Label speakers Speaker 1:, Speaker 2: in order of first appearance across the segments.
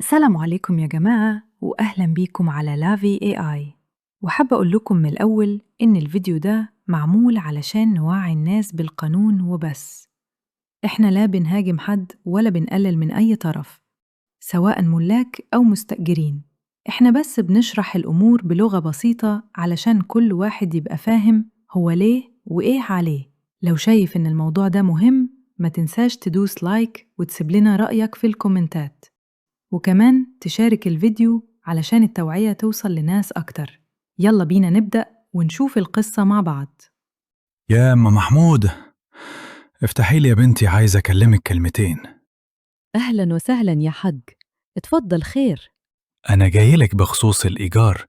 Speaker 1: السلام عليكم يا جماعة وأهلا بيكم على لافي AI. وحابة أقول لكم من الأول إن الفيديو ده معمول علشان نوعي الناس بالقانون وبس. إحنا لا بنهاجم حد ولا بنقلل من أي طرف، سواء ملاك أو مستأجرين. إحنا بس بنشرح الأمور بلغة بسيطة علشان كل واحد يبقى فاهم هو ليه وإيه عليه. لو شايف إن الموضوع ده مهم ما تنساش تدوس لايك وتسيب لنا رأيك في الكومنتات، وكمان تشارك الفيديو علشان التوعية توصل لناس أكتر. يلا بينا نبدأ ونشوف القصة مع بعض.
Speaker 2: يا أم محمود، افتحي لي يا بنتي، عايز أكلمك كلمتين.
Speaker 3: أهلاً وسهلاً يا حج، اتفضل خير.
Speaker 2: أنا جايلك بخصوص الإيجار.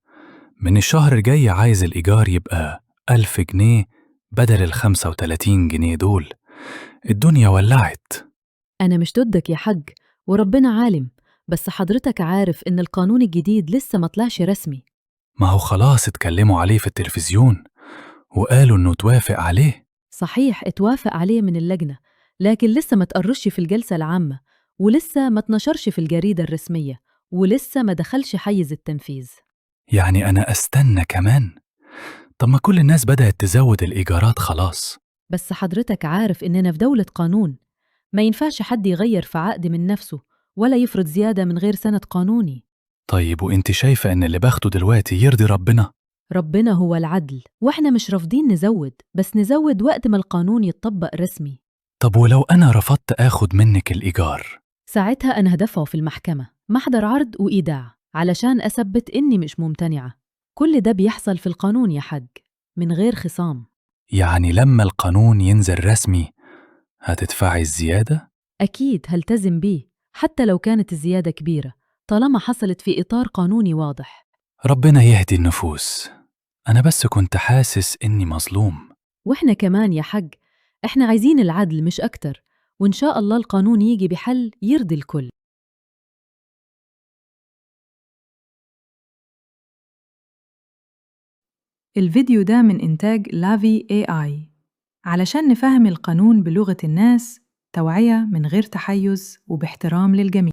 Speaker 2: من الشهر الجاي عايز الإيجار يبقى 1000 جنيه بدل ال35 جنيه دول. الدنيا ولعت.
Speaker 3: أنا مش ضدك يا حج، وربنا عالم، بس حضرتك عارف إن القانون الجديد لسه ما طلعش رسمي.
Speaker 2: ما هو خلاص اتكلموا عليه في التلفزيون وقالوا إنه توافق عليه.
Speaker 3: صحيح اتوافق عليه من اللجنة، لكن لسه ما تقرش في الجلسة العامة، ولسه ما تنشرش في الجريدة الرسمية، ولسه ما دخلش حيز التنفيذ.
Speaker 2: يعني أنا أستنى كمان؟ طب ما كل الناس بدأت تزود الإيجارات خلاص.
Speaker 3: بس حضرتك عارف إننا في دولة قانون، ما ينفعش حد يغير في عقد من نفسه ولا يفرض زيادة من غير سند قانوني.
Speaker 2: طيب وإنت شايفة إن اللي باخده دلوقتي يرضي ربنا؟
Speaker 3: ربنا هو العدل، واحنا مش رافضين نزود، بس نزود وقت ما القانون يتطبق رسمي.
Speaker 2: طب ولو أنا رفضت آخد منك الإيجار؟
Speaker 3: ساعتها أنا هدفعه في المحكمة محضر عرض وإيداع علشان أثبت إني مش ممتنعة. كل ده بيحصل في القانون يا حج، من غير خصام.
Speaker 2: يعني لما القانون ينزل رسمي هتدفعي الزيادة؟
Speaker 3: أكيد هلتزم بيه، حتى لو كانت الزيادة كبيرة، طالما حصلت في إطار قانوني واضح.
Speaker 2: ربنا يهدي النفوس. أنا بس كنت حاسس إني مظلوم.
Speaker 3: وإحنا كمان يا حج، إحنا عايزين العدل مش أكتر، وإن شاء الله القانون يجي بحل يرضي الكل.
Speaker 1: الفيديو ده من إنتاج لافي AI علشان نفهم القانون بلغة الناس، توعية من غير تحيز وباحترام للجميع.